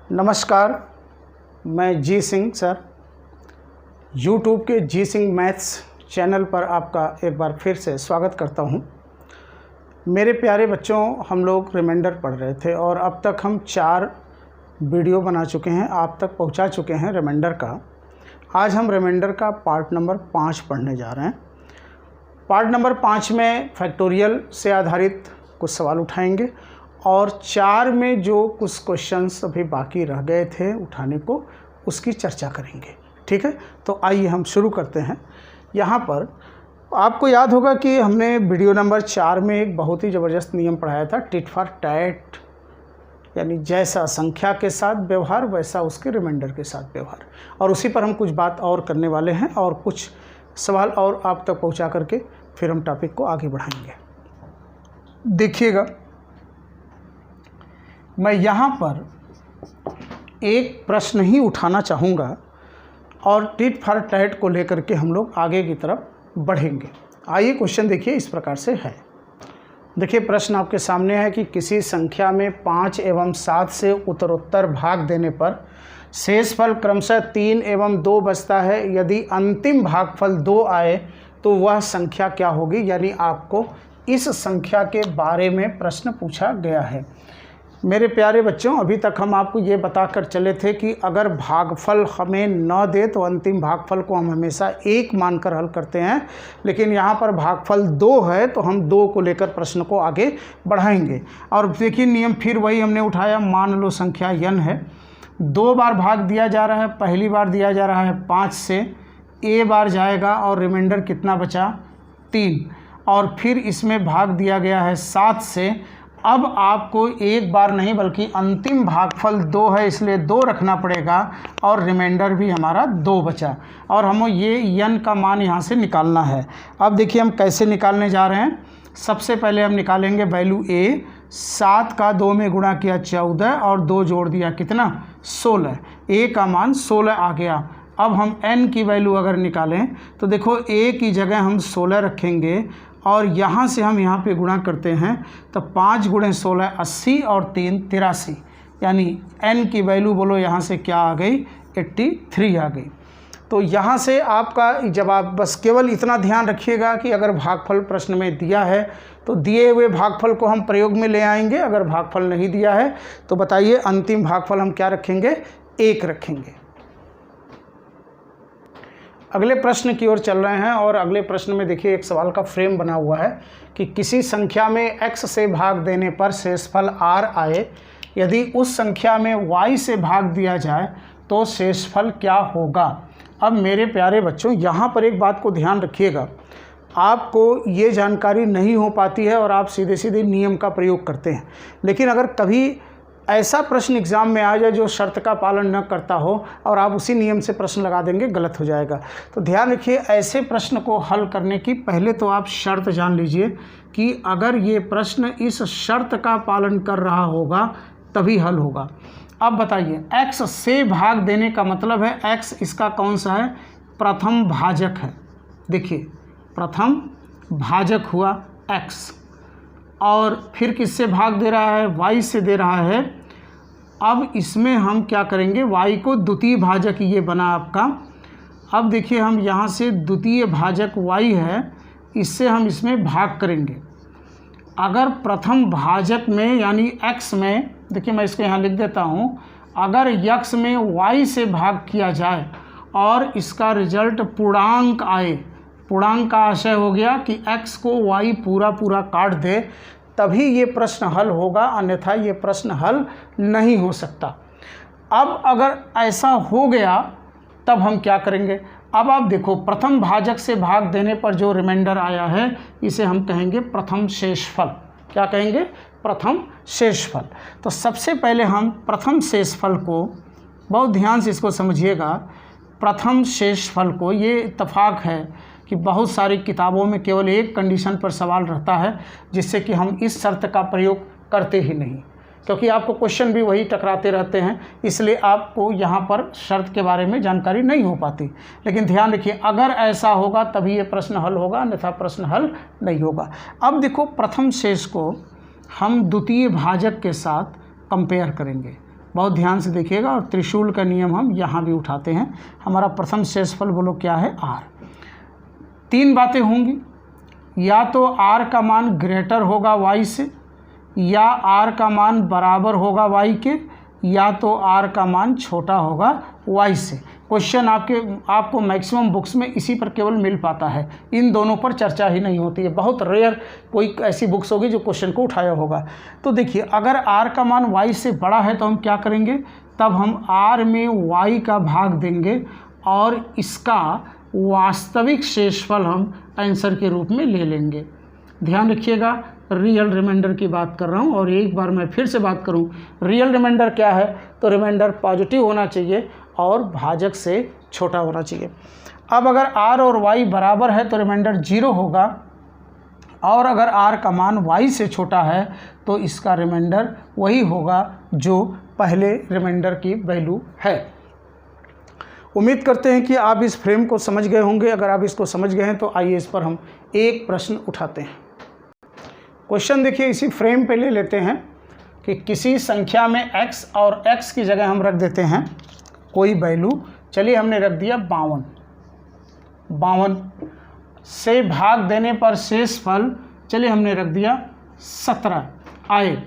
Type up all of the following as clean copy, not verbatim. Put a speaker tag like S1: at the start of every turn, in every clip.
S1: नमस्कार, मैं जी Singh sir YouTube के जी सिंह मैथ्स चैनल पर आपका एक बार फिर से स्वागत करता हूं। मेरे प्यारे बच्चों, हम लोग रिमाइंडर पढ़ रहे थे और अब तक हम 4 वीडियो बना चुके हैं, आप तक पहुंचा चुके हैं रिमाइंडर का। आज हम रिमाइंडर का पार्ट नंबर 5 पढ़ने जा रहे हैं। पार्ट नंबर 5 में फैक्टोरियल से आधारित कुछ सवाल उठाएंगे और 4 में जो कुछ क्वेश्चंस अभी बाकी रह गए थे उठाने को, उसकी चर्चा करेंगे। ठीक है, तो आइए हम शुरू करते हैं। यहाँ पर आपको याद होगा कि हमने वीडियो नंबर 4 में एक बहुत ही ज़बरदस्त नियम पढ़ाया था, टिट फॉर टैट, यानी जैसा संख्या के साथ व्यवहार वैसा उसके रिमाइंडर के साथ व्यवहार। और उसी पर हम कुछ बात और करने वाले हैं और कुछ सवाल और आप तक पहुँचा करके फिर हम टॉपिक को आगे बढ़ाएंगे। देखिएगा, मैं यहाँ पर एक प्रश्न ही उठाना चाहूँगा और टिट फॉर टैट को लेकर के हम लोग आगे की तरफ बढ़ेंगे। आइए क्वेश्चन देखिए, इस प्रकार से है। देखिए प्रश्न आपके सामने है कि किसी संख्या में 5 एवं 7 से उत्तरोत्तर भाग देने पर शेषफल क्रमशः 3 एवं 2 बचता है। यदि अंतिम भागफल 2 आए तो वह संख्या क्या होगी। यानी आपको इस संख्या के बारे में प्रश्न पूछा गया है। मेरे प्यारे बच्चों, अभी तक हम आपको ये बताकर चले थे कि अगर भागफल हमें न दे तो अंतिम भागफल को हम हमेशा 1 मानकर हल करते हैं, लेकिन यहाँ पर भागफल 2 है तो हम 2 को लेकर प्रश्न को आगे बढ़ाएंगे। और देखिए नियम फिर वही हमने उठाया। मान लो संख्या n है, 2 बार भाग दिया जा रहा है। पहली बार दिया जा रहा है 5 से, a बार जाएगा और रिमाइंडर कितना बचा 3, और फिर इसमें भाग दिया गया है 7 से। अब आपको एक बार नहीं बल्कि अंतिम भागफल 2 है, इसलिए 2 रखना पड़ेगा और रिमाइंडर भी हमारा 2 बचा और हमें ये n का मान यहाँ से निकालना है। अब देखिए हम कैसे निकालने जा रहे हैं। सबसे पहले हम निकालेंगे वैल्यू a। 7 का 2 में गुणा किया 14 और 2 जोड़ दिया कितना 16। a का मान 16 आ गया। अब हम n की वैल्यू अगर निकालें तो देखो a की जगह हम 16 रखेंगे और यहाँ से हम यहाँ पे गुणा करते हैं तो 5 × 16 80 और 3 83, यानी n की वैल्यू बोलो यहाँ से क्या आ गई 83 आ गई। तो यहाँ से आपका जवाब, बस केवल इतना ध्यान रखिएगा कि अगर भागफल प्रश्न में दिया है तो दिए हुए भागफल को हम प्रयोग में ले आएंगे। अगर भागफल नहीं दिया है तो बताइए अंतिम भागफल हम क्या रखेंगे 1 रखेंगे। अगले प्रश्न की ओर चल रहे हैं और अगले प्रश्न में देखिए एक सवाल का फ्रेम बना हुआ है कि किसी संख्या में x से भाग देने पर शेषफल r आए। यदि उस संख्या में y से भाग दिया जाए तो शेषफल क्या होगा। अब मेरे प्यारे बच्चों, यहाँ पर एक बात को ध्यान रखिएगा, आपको ये जानकारी नहीं हो पाती है और आप सीधे सीधे नियम का प्रयोग करते हैं। लेकिन अगर कभी ऐसा प्रश्न एग्ज़ाम में आ जाए जो शर्त का पालन न करता हो और आप उसी नियम से प्रश्न लगा देंगे, गलत हो जाएगा। तो ध्यान रखिए, ऐसे प्रश्न को हल करने की पहले तो आप शर्त जान लीजिए कि अगर ये प्रश्न इस शर्त का पालन कर रहा होगा तभी हल होगा। अब बताइए, x से भाग देने का मतलब है x इसका कौन सा है, प्रथम भाजक है। देखिए प्रथम भाजक हुआ x, और फिर किससे भाग दे रहा है, y से दे रहा है। अब इसमें हम क्या करेंगे, y को द्वितीय भाजक ये बना आपका। अब देखिए हम यहाँ से द्वितीय भाजक y है, इससे हम इसमें भाग करेंगे। अगर प्रथम भाजक में यानी x में, देखिए मैं इसको यहाँ लिख देता हूँ, अगर x में y से भाग किया जाए और इसका रिजल्ट पूर्णांक आए, पूर्णांक का आशय हो गया कि x को y पूरा पूरा काट दे, तभी ये प्रश्न हल होगा, अन्यथा ये प्रश्न हल नहीं हो सकता। अब अगर ऐसा हो गया तब हम क्या करेंगे। अब आप देखो, प्रथम भाजक से भाग देने पर जो रिमाइंडर आया है इसे हम कहेंगे प्रथम शेषफल। क्या कहेंगे, प्रथम शेषफल। तो सबसे पहले हम प्रथम शेषफल को, बहुत ध्यान से इसको समझिएगा, प्रथम शेषफल को, ये इत्तेफाक है कि बहुत सारी किताबों में केवल एक कंडीशन पर सवाल रहता है जिससे कि हम इस शर्त का प्रयोग करते ही नहीं, क्योंकि आपको क्वेश्चन भी वही टकराते रहते हैं, इसलिए आपको यहाँ पर शर्त के बारे में जानकारी नहीं हो पाती। लेकिन ध्यान रखिए, अगर ऐसा होगा तभी ये प्रश्न हल होगा, अन्यथा प्रश्न हल नहीं होगा। अब देखो, प्रथम शेष को हम द्वितीय भाजक के साथ कंपेयर करेंगे। बहुत ध्यान से देखिएगा। और त्रिशूल का नियम हम यहाँ भी उठाते हैं। हमारा प्रथम शेषफल बोलो क्या है, आर। 3 बातें होंगी, या तो आर का मान ग्रेटर होगा वाई से, या आर का मान बराबर होगा वाई के, या तो आर का मान छोटा होगा वाई से। क्वेश्चन आपको मैक्सिमम बुक्स में इसी पर केवल मिल पाता है, इन दोनों पर चर्चा ही नहीं होती है। बहुत रेयर कोई ऐसी बुक्स होगी जो क्वेश्चन को उठाया होगा। तो देखिए, अगर आर का मान वाई से बड़ा है तो हम क्या करेंगे, तब हम आर में वाई का भाग देंगे और इसका वास्तविक शेषफल हम आंसर के रूप में ले लेंगे। ध्यान रखिएगा, रियल रिमाइंडर की बात कर रहा हूँ। और एक बार मैं फिर से बात करूँ, रियल रिमाइंडर क्या है, तो रिमाइंडर पॉजिटिव होना चाहिए और भाजक से छोटा होना चाहिए। अब अगर आर और वाई बराबर है तो रिमाइंडर 0 होगा, और अगर आर का मान वाई से छोटा है तो इसका रिमाइंडर वही होगा जो पहले रिमाइंडर की वैल्यू है। उम्मीद करते हैं कि आप इस फ्रेम को समझ गए होंगे। अगर आप इसको समझ गए हैं तो आइए इस पर हम एक प्रश्न उठाते हैं। क्वेश्चन देखिए, इसी फ्रेम पे ले लेते हैं कि किसी संख्या में x और x की जगह हम रख देते हैं कोई वैल्यू। चलिए, हमने रख दिया 52। 52 से भाग देने पर शेषफल, चलिए हमने रख दिया 17 आए।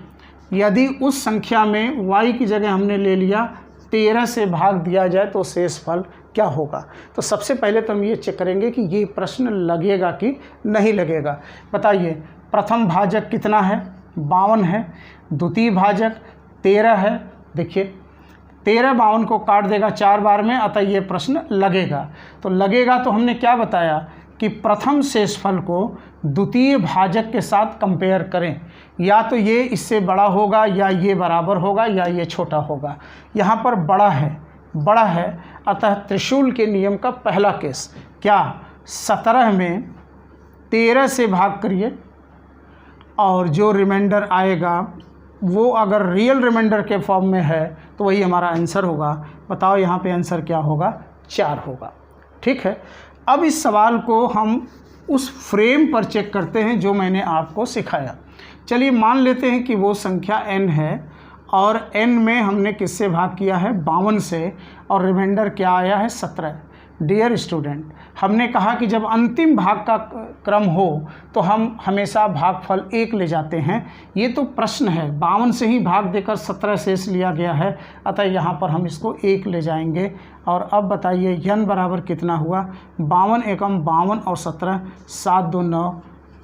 S1: यदि उस संख्या में y की जगह हमने ले लिया 13 से भाग दिया जाए तो शेषफल क्या होगा। तो सबसे पहले तो हम ये चेक करेंगे कि ये प्रश्न लगेगा कि नहीं लगेगा। बताइए, प्रथम भाजक कितना है, 52 है। द्वितीय भाजक 13 है। देखिए, 13 52 को काट देगा 4 बार में, अतः ये प्रश्न लगेगा। तो लगेगा तो हमने क्या बताया कि प्रथम शेषफल को द्वितीय भाजक के साथ कंपेयर करें, या तो ये इससे बड़ा होगा, या ये बराबर होगा, या ये छोटा होगा। यहाँ पर बड़ा है, अतः त्रिशूल के नियम का पहला केस क्या, 17 में 13 से भाग करिए और जो रिमाइंडर आएगा वो अगर रियल रिमाइंडर के फॉर्म में है तो वही हमारा आंसर होगा। बताओ यहाँ पे आंसर क्या होगा, 4 होगा। ठीक है, अब इस सवाल को हम उस फ्रेम पर चेक करते हैं जो मैंने आपको सिखाया। चलिए, मान लेते हैं कि वो संख्या n है और n में हमने किससे भाग किया है, 52 से, और रिमाइंडर क्या आया है, 17। डियर स्टूडेंट, हमने कहा कि जब अंतिम भाग का क्रम हो तो हम हमेशा भागफल 1 ले जाते हैं। ये तो प्रश्न है, 52 से ही भाग देकर 17 शेष लिया गया है, अतः यहाँ पर हम इसको 1 ले जाएंगे। और अब बताइए n बराबर कितना हुआ, 52 एकम 52 और 17, 7 2 9,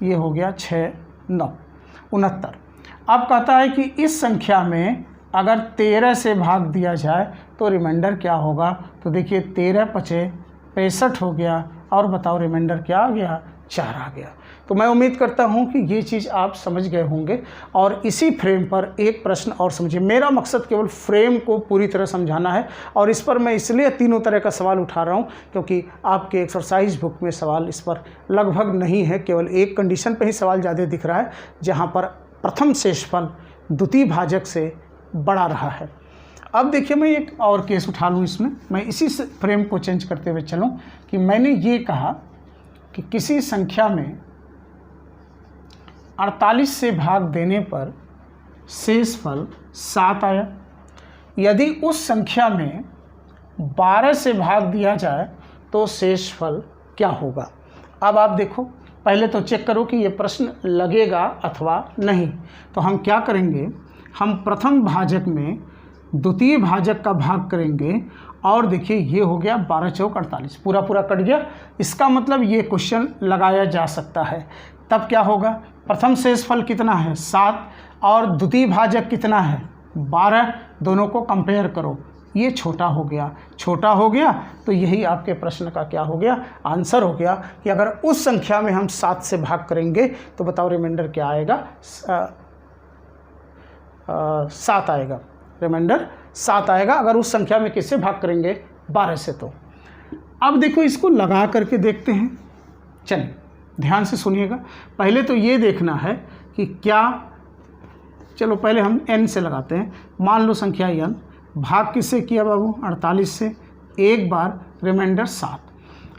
S1: ये हो गया 6 9 69। अब कहता है कि इस संख्या में अगर 13 से भाग दिया जाए तो रिमाइंडर क्या होगा। तो देखिए, 13 5 65 हो गया, और बताओ रिमाइंडर क्या आ गया, 4 आ गया। तो मैं उम्मीद करता हूं कि ये चीज़ आप समझ गए होंगे। और इसी फ्रेम पर एक प्रश्न और समझिए। मेरा मकसद केवल फ्रेम को पूरी तरह समझाना है, और इस पर मैं इसलिए तीनों तरह का सवाल उठा रहा हूं क्योंकि आपके एक्सरसाइज बुक में सवाल इस पर लगभग नहीं है। केवल एक कंडीशन पर ही सवाल ज़्यादा दिख रहा है, जहाँ पर प्रथम शेषफल द्वितीय भाजक से बड़ा रहा है। अब देखिए, मैं एक और केस उठा लूँ इसमें, मैं इसी फ्रेम को चेंज करते हुए चलूँ कि मैंने ये कहा कि किसी संख्या में 48 से भाग देने पर शेषफल 7 आया। यदि उस संख्या में 12 से भाग दिया जाए तो शेषफल क्या होगा। अब आप देखो, पहले तो चेक करो कि ये प्रश्न लगेगा अथवा नहीं। तो हम क्या करेंगे, हम प्रथम भाजक में द्वितीय भाजक का भाग करेंगे, और देखिए ये हो गया 12 चौक 48, पूरा कट गया। इसका मतलब ये क्वेश्चन लगाया जा सकता है। तब क्या होगा, प्रथम शेषफल कितना है, 7, और द्वितीय भाजक कितना है, 12, दोनों को कंपेयर करो, ये छोटा हो गया। तो यही आपके प्रश्न का क्या हो गया, आंसर हो गया कि अगर उस संख्या में हम 7 से भाग करेंगे तो बताओ रिमाइंडर क्या आएगा, 7 आएगा। रिमाइंडर 7 आएगा अगर उस संख्या में किससे भाग करेंगे, 12 से। तो अब देखो, इसको लगा करके देखते हैं। चलिए ध्यान से सुनिएगा। पहले तो ये देखना है कि क्या, चलो पहले हम n से लगाते हैं। मान लो संख्या n, भाग किससे किया बाबू, 48 से, एक बार, रिमाइंडर 7।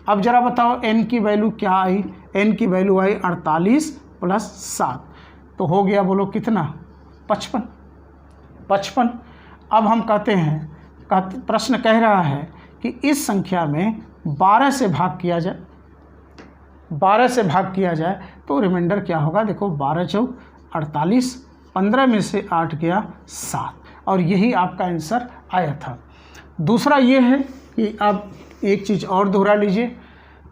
S1: अब जरा बताओ n की वैल्यू क्या आई, n की वैल्यू आई 48 + 7, तो हो गया बोलो कितना, 55। अब हम कहते हैं, प्रश्न कह रहा है कि इस संख्या में 12 से भाग किया जाए, 12 से भाग किया जाए तो रिमाइंडर क्या होगा। देखो 12 चौक 48, 15 में से 8 गया 7, और यही आपका आंसर आया था। दूसरा ये है कि अब एक चीज़ और दोहरा लीजिए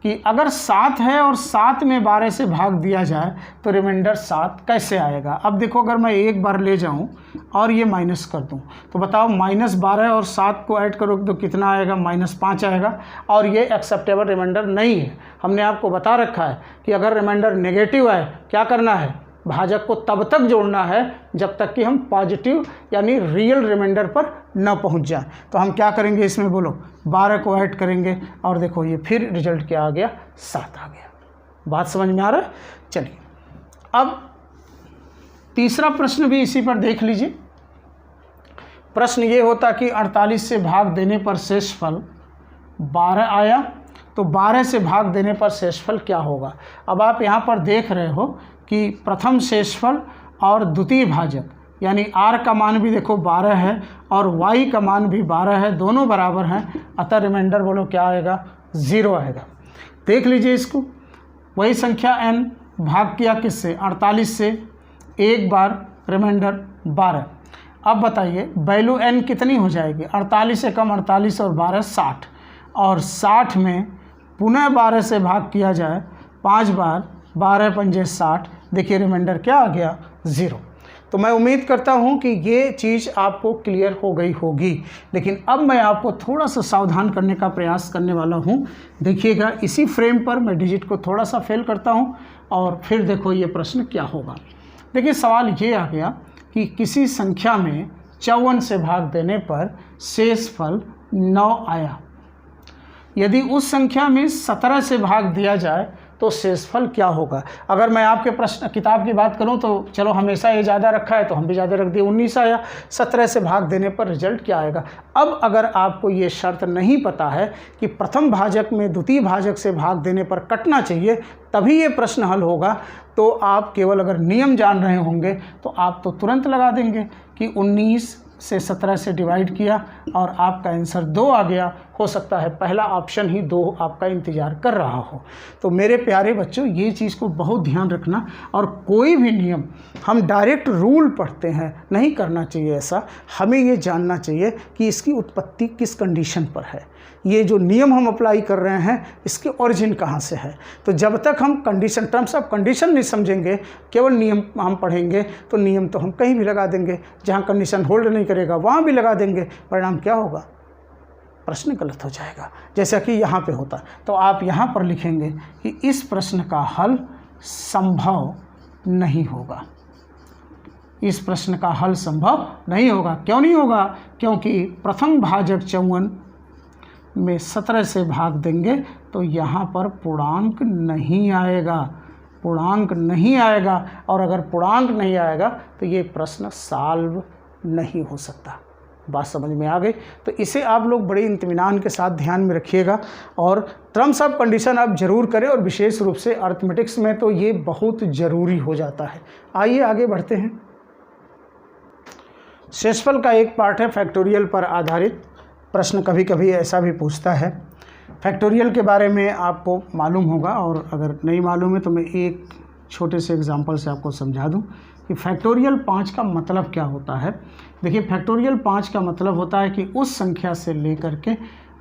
S1: कि अगर 7 है और 7 में 12 से भाग दिया जाए तो रिमाइंडर 7 कैसे आएगा। अब देखो अगर मैं एक बार ले जाऊं और ये माइनस कर दूं तो बताओ -12 और 7 को ऐड करोगे तो कितना आएगा, -5 आएगा, और ये एक्सेप्टेबल रिमाइंडर नहीं है। हमने आपको बता रखा है कि अगर रिमाइंडर नेगेटिव है क्या करना है, भाजक को तब तक जोड़ना है जब तक कि हम पॉजिटिव यानी रियल रिमाइंडर पर न पहुंच जाए। तो हम क्या करेंगे इसमें, बोलो 12 को ऐड करेंगे और देखो ये फिर रिजल्ट क्या आ गया, 7 आ गया। बात समझ में आ रहा है। चलिए अब तीसरा प्रश्न भी इसी पर देख लीजिए। प्रश्न ये होता कि 48 से भाग देने पर शेषफल 12 आया, तो 12 से भाग देने पर शेषफल क्या होगा। अब आप यहाँ पर देख रहे हो कि प्रथम शेषफल और द्वितीय भाजक यानी r का मान भी देखो 12 है और y का मान भी 12 है, दोनों बराबर हैं, अतः रिमाइंडर बोलो क्या आएगा, 0 आएगा। देख लीजिए इसको, वही संख्या n भाग किया किससे, 48 से, एक बार रिमाइंडर 12। अब बताइए वैल्यू n कितनी हो जाएगी, 48 से कम 48 और 12 60, और 60 में पुनः 12 से भाग किया जाए 5 बार, 12 पंजे 60, देखिए रिमाइंडर क्या आ गया, 0। तो मैं उम्मीद करता हूं कि ये चीज़ आपको क्लियर हो गई होगी, लेकिन अब मैं आपको थोड़ा सा सावधान करने का प्रयास करने वाला हूं। देखिएगा इसी फ्रेम पर मैं डिजिट को थोड़ा सा फेल करता हूं और फिर देखो ये प्रश्न क्या होगा। देखिए सवाल ये आ गया कि किसी संख्या में 54 से भाग देने पर शेषफल 9 आया, यदि उस संख्या में 17 से भाग दिया जाए तो शेषफल क्या होगा। अगर मैं आपके प्रश्न किताब की बात करूं तो चलो हमेशा ये ज़्यादा रखा है तो हम भी ज़्यादा रख दिए, 19 आया, 17 से भाग देने पर रिजल्ट क्या आएगा। अब अगर आपको ये शर्त नहीं पता है कि प्रथम भाजक में द्वितीय भाजक से भाग देने पर कटना चाहिए तभी ये प्रश्न हल होगा, तो आप केवल अगर नियम जान रहे होंगे तो आप तो तुरंत लगा देंगे कि 19 से 17 से डिवाइड किया और आपका आंसर 2 आ गया। हो सकता है पहला ऑप्शन ही 2 आपका इंतज़ार कर रहा हो। तो मेरे प्यारे बच्चों ये चीज़ को बहुत ध्यान रखना, और कोई भी नियम हम डायरेक्ट रूल पढ़ते हैं, नहीं करना चाहिए ऐसा। हमें ये जानना चाहिए कि इसकी उत्पत्ति किस कंडीशन पर है, ये जो नियम हम अप्लाई कर रहे हैं इसके ओरिजिन कहाँ से है। तो जब तक हम कंडीशन, टर्म्स ऑफ कंडीशन नहीं समझेंगे, केवल नियम हम पढ़ेंगे तो नियम तो हम कहीं भी लगा देंगे, जहाँ कंडीशन होल्ड नहीं करेगा वहाँ भी लगा देंगे, परिणाम क्या होगा, प्रश्न गलत हो जाएगा, जैसा कि यहाँ पे होता। तो आप यहाँ पर लिखेंगे कि इस प्रश्न का हल संभव नहीं होगा, इस प्रश्न का हल संभव नहीं होगा। क्यों नहीं होगा, क्योंकि प्रथम भाजक 54 में 17 से भाग देंगे तो यहाँ पर पूर्णांक नहीं आएगा, पूर्णांक नहीं आएगा, और अगर पूर्णांक नहीं आएगा तो ये प्रश्न सॉल्व नहीं हो सकता। बात समझ में आ गई। तो इसे आप लोग बड़े इत्मीनान के साथ ध्यान में रखिएगा, और टर्म्स ऑफ कंडीशन आप जरूर करें, और विशेष रूप से अरिथमेटिक्स में तो ये बहुत ज़रूरी हो जाता है। आइए आगे बढ़ते हैं। शेषफल का एक पार्ट है फैक्टोरियल पर आधारित। प्रश्न कभी कभी ऐसा भी पूछता है, फैक्टोरियल के बारे में आपको मालूम होगा, और अगर नहीं मालूम है तो मैं एक छोटे से एग्जांपल से आपको समझा दूं कि फैक्टोरियल 5 का मतलब क्या होता है। देखिए फैक्टोरियल 5 का मतलब होता है कि उस संख्या से लेकर के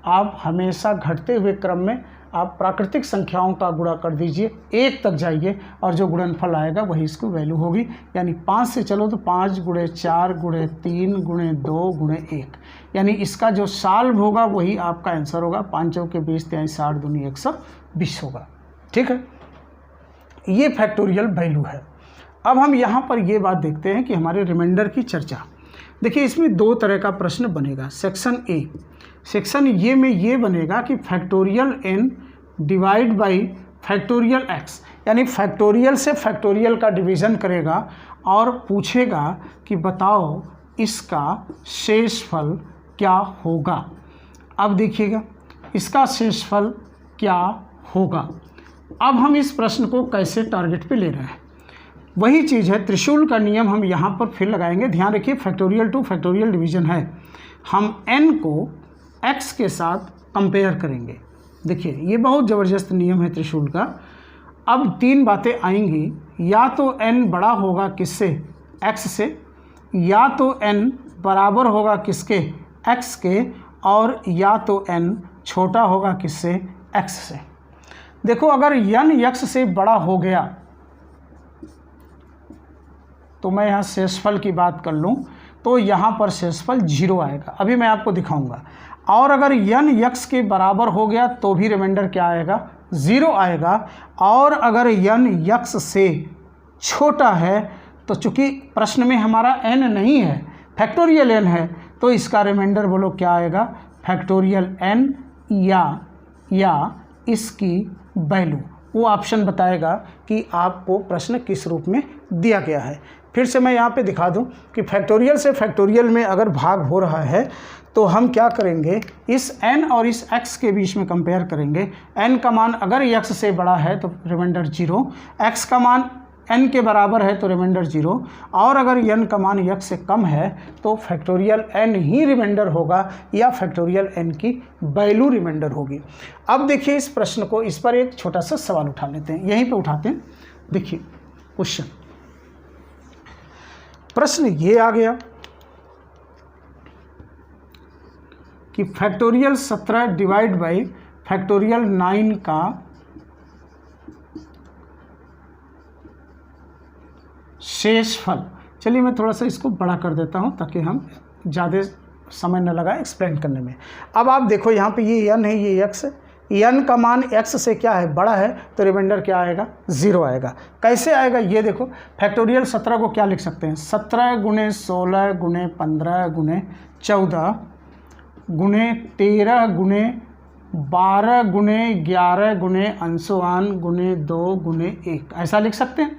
S1: आप हमेशा घटते हुए क्रम में आप प्राकृतिक संख्याओं का गुणा कर दीजिए, 1 तक जाइए और जो गुणनफल आएगा वही इसकी वैल्यू होगी। यानी 5 से चलो तो 5 × 4 × 3 × 2 × 1, यानी इसका जो सॉल्व होगा वही आपका आंसर होगा। 5 चौके 20, 23, 60, 2 120 होगा। ठीक है, ये फैक्टोरियल वैल्यू है। अब हम यहाँ पर ये बात देखते हैं कि हमारे रिमाइंडर की चर्चा। देखिए इसमें 2 तरह का प्रश्न बनेगा। सेक्शन ए, सेक्शन ए में ये बनेगा कि factorial n divide by factorial x, यानी फैक्टोरियल से फैक्टोरियल का डिवीज़न करेगा और पूछेगा कि बताओ इसका शेषफल क्या होगा। अब देखिएगा इसका शेषफल क्या होगा। अब हम इस प्रश्न को कैसे टारगेट पे ले रहे हैं। वही चीज़ है, त्रिशूल का नियम हम यहाँ पर फिर लगाएंगे। ध्यान रखिए फैक्टोरियल टू फैक्टोरियल डिवीज़न है, हम n को x के साथ कंपेयर करेंगे। देखिए ये बहुत ज़बरदस्त नियम है त्रिशूल का। अब तीन बातें आएंगी, या तो n बड़ा होगा किससे, x से, या तो n बराबर होगा किसके, x के, और या तो n छोटा होगा किससे, x से। देखो अगर n x से बड़ा हो गया तो मैं यहाँ शेषफल की बात कर लूँ तो यहाँ पर शेषफल 0 आएगा, अभी मैं आपको दिखाऊंगा। और अगर n x के बराबर हो गया तो भी रिमाइंडर क्या आएगा, 0 आएगा। और अगर n x से छोटा है तो चूंकि प्रश्न में हमारा n नहीं है, फैक्टोरियल n है, तो इसका रिमाइंडर बोलो क्या आएगा, फैक्टोरियल n, या इसकी वैल्यू। वो ऑप्शन बताएगा कि आपको प्रश्न किस रूप में दिया गया है। फिर से मैं यहाँ पे दिखा दूँ कि फैक्टोरियल से फैक्टोरियल में अगर भाग हो रहा है तो हम क्या करेंगे, इस n और इस x के बीच में कंपेयर करेंगे। n का मान अगर x से बड़ा है तो रिमाइंडर 0, x का मान n के बराबर है तो रिमाइंडर 0, और अगर n का मान x से कम है तो फैक्टोरियल n ही रिमाइंडर होगा या फैक्टोरियल n की वैल्यू रिमाइंडर होगी। अब देखिए इस प्रश्न को, इस पर एक छोटा सा सवाल उठा लेते हैं, यहीं पे उठाते हैं। देखिए क्वेश्चन, प्रश्न ये आ गया कि फैक्टोरियल 17 डिवाइड बाई फैक्टोरियल 9 का शेषफल। चलिए मैं थोड़ा सा इसको बड़ा कर देता हूं ताकि हम ज़्यादा समय न लगाए एक्सप्लेन करने में। अब आप देखो यहाँ पे ये n है, ये x है, n का मान x से क्या है, बड़ा है, तो रिमाइंडर क्या आएगा, 0 आएगा। कैसे आएगा ये देखो, फैक्टोरियल 17 को क्या लिख सकते हैं, 17 गुणे 16 गुणे 15 गुणे 14 गुणे 13 गुणे 12 गुणे 11 गुणे अंशुमान गुणे 2 गुणे 1, ऐसा लिख सकते हैं।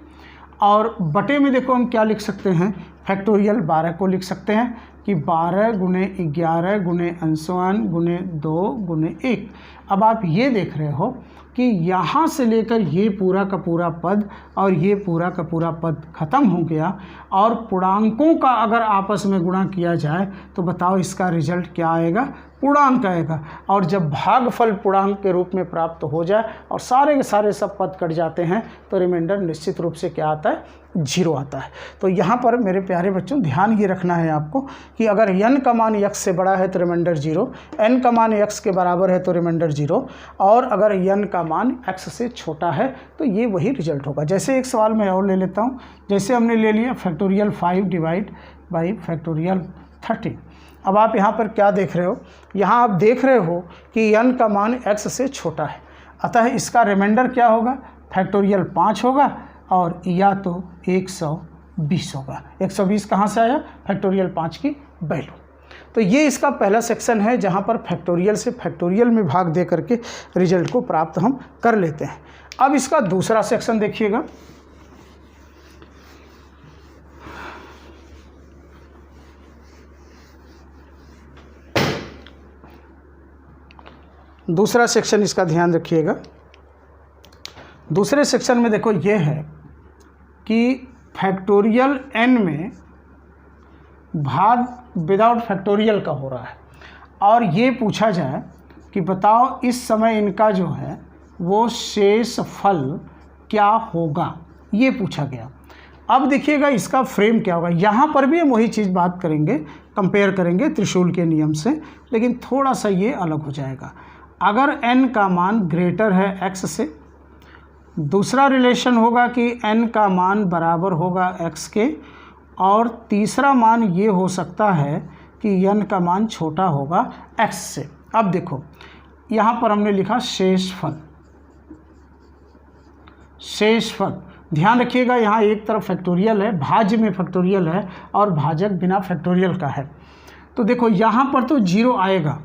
S1: और बटे में देखो हम क्या लिख सकते हैं, फैक्टोरियल 12 को लिख सकते हैं कि 12 गुणे 11 गुणे अंशुमान गुणे 2 गुणे 1। अब आप ये देख रहे हो कि यहाँ से लेकर ये पूरा का पूरा पद और ये पूरा का पूरा पद खत्म हो गया, और पूर्णांकों का अगर आपस में गुणा किया जाए तो बताओ इसका रिजल्ट क्या आएगा, पूर्णांक आएगा। और जब भागफल पूर्णांक के रूप में प्राप्त हो जाए और सारे के सारे सब पद कट जाते हैं तो रिमाइंडर निश्चित रूप से क्या आता है, 0 आता है। तो यहाँ पर मेरे प्यारे बच्चों ध्यान ये रखना है आपको कि अगर n का मान x से बड़ा है तो रिमाइंडर 0, n का मान x के बराबर है तो रिमाइंडर 0, और अगर n का मान x से छोटा है तो ये वही रिजल्ट होगा। जैसे एक सवाल मैं और ले लेता हूँ, जैसे हमने ले लिया फैक्टोरियल 5 डिवाइड बाई फैक्टोरियल 13। अब आप यहाँ पर क्या देख रहे हो, यहाँ आप देख रहे हो कि n का मान x से छोटा है, अतः इसका रिमाइंडर क्या होगा, फैक्टोरियल 5 होगा, और या तो 120 होगा। 120 कहाँ से आया, फैक्टोरियल 5 की वैल्यू। तो ये इसका पहला सेक्शन है जहाँ पर फैक्टोरियल से फैक्टोरियल में भाग दे करके रिजल्ट को प्राप्त हम कर लेते हैं। अब इसका दूसरा सेक्शन देखिएगा, दूसरा सेक्शन इसका ध्यान रखिएगा। दूसरे सेक्शन में देखो ये है कि फैक्टोरियल n में भाग विदाउट फैक्टोरियल का हो रहा है, और ये पूछा जाए कि बताओ इस समय इनका जो है वो शेषफल क्या होगा, ये पूछा गया। अब देखिएगा इसका फ्रेम क्या होगा, यहाँ पर भी हम वही चीज़ बात करेंगे, कंपेयर करेंगे त्रिशूल के नियम से, लेकिन थोड़ा सा ये अलग हो जाएगा। अगर n का मान ग्रेटर है x से, दूसरा रिलेशन होगा कि n का मान बराबर होगा x के, और तीसरा मान ये हो सकता है कि n का मान छोटा होगा x से। अब देखो यहाँ पर हमने लिखा शेषफल, शेषफल ध्यान रखिएगा, यहाँ एक तरफ फैक्टोरियल है, भाज्य में फैक्टोरियल है और भाजक बिना फैक्टोरियल का है। तो देखो यहाँ पर तो 0 आएगा,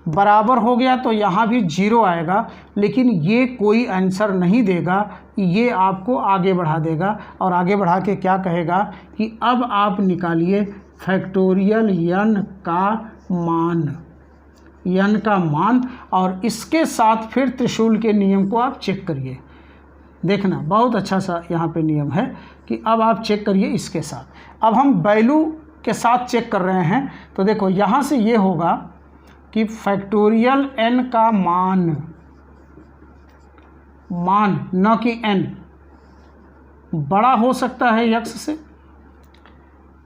S1: बराबर हो गया तो यहाँ भी 0 आएगा, लेकिन ये कोई आंसर नहीं देगा, ये आपको आगे बढ़ा देगा, और आगे बढ़ा के क्या कहेगा कि अब आप निकालिए फैक्टोरियल n का मान, और इसके साथ फिर त्रिशूल के नियम को आप चेक करिए। देखना बहुत अच्छा सा यहाँ पे नियम है कि अब आप चेक करिए इसके साथ। अब हम वैल्यू के साथ चेक कर रहे हैं, तो देखो यहाँ से ये होगा कि फैक्टोरियल n का मान न कि n बड़ा हो सकता है x से,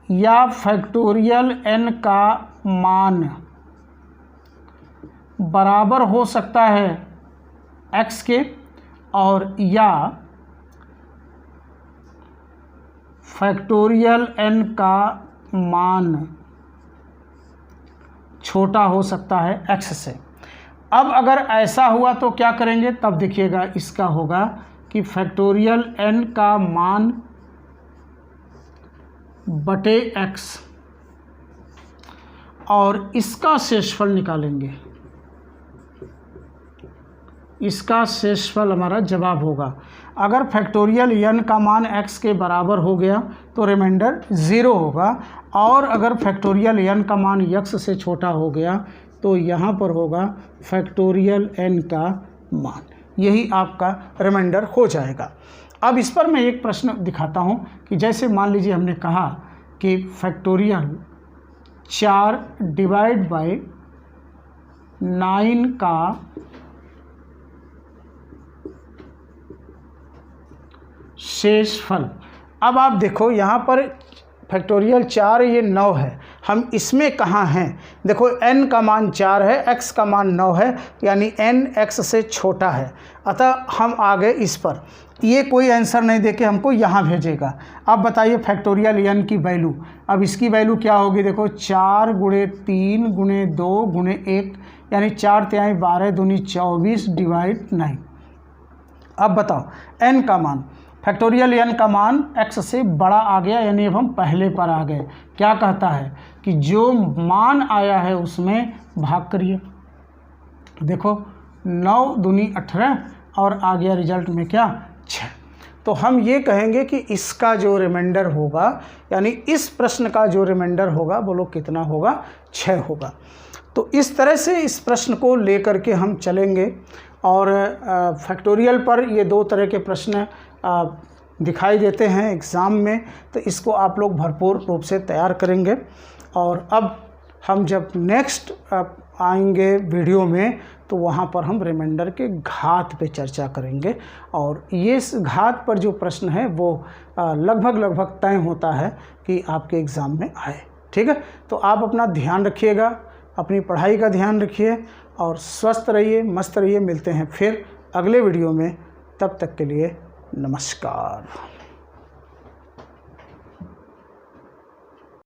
S1: या फैक्टोरियल n का मान बराबर हो सकता है x के, और या फैक्टोरियल n का मान छोटा हो सकता है x से। अब अगर ऐसा हुआ तो क्या करेंगे, तब देखिएगा इसका होगा कि फैक्टोरियल n का मान बटे x और इसका शेषफल निकालेंगे। इसका शेषफल हमारा जवाब होगा। अगर फैक्टोरियल n का मान x के बराबर हो गया तो रिमाइंडर 0 होगा, और अगर फैक्टोरियल n का मान x से छोटा हो गया तो यहाँ पर होगा फैक्टोरियल n का मान। यही आपका रिमाइंडर हो जाएगा। अब इस पर मैं एक प्रश्न दिखाता हूँ कि जैसे मान लीजिए हमने कहा कि फैक्टोरियल 4 डिवाइड बाय 9 का शेषफल। अब आप देखो यहाँ पर फैक्टोरियल 4 ये 9 है, हम इसमें कहाँ हैं, देखो n का मान 4 है, x का मान 9 है, यानी n x से छोटा है। अतः हम आ गए इस पर, ये कोई आंसर नहीं देके हमको यहाँ भेजेगा। अब बताइए फैक्टोरियल n की वैल्यू, अब इसकी वैल्यू क्या होगी, देखो 4 गुणे 3 गुणे 2 गुणे 1, यानी 4 तिहाई 12 दूनी 24 डिवाइड 9। अब बताओ n का मान, फैक्टोरियल n का मान x से बड़ा आ गया, यानी अब हम पहले पर आ गए। क्या कहता है कि जो मान आया है उसमें भाग करिए। देखो 9 दूनी 18 और आ गया रिजल्ट में क्या 6। तो हम ये कहेंगे कि इसका जो रिमाइंडर होगा, यानी इस प्रश्न का जो रिमाइंडर होगा, बोलो कितना होगा, 6 होगा। तो इस तरह से इस प्रश्न को लेकर के हम चलेंगे। और फैक्टोरियल पर ये 2 तरह के प्रश्न दिखाई देते हैं एग्ज़ाम में, तो इसको आप लोग भरपूर रूप से तैयार करेंगे। और अब हम जब नेक्स्ट आएंगे वीडियो में तो वहाँ पर हम रिमाइंडर के घात पे चर्चा करेंगे, और ये इस घात पर जो प्रश्न है वो लगभग तय होता है कि आपके एग्ज़ाम में आए। ठीक है, तो आप अपना ध्यान रखिएगा, अपनी पढ़ाई का ध्यान रखिए और स्वस्थ रहिए, मस्त रहिए। मिलते हैं फिर अगले वीडियो में, तब तक के लिए नमस्कार।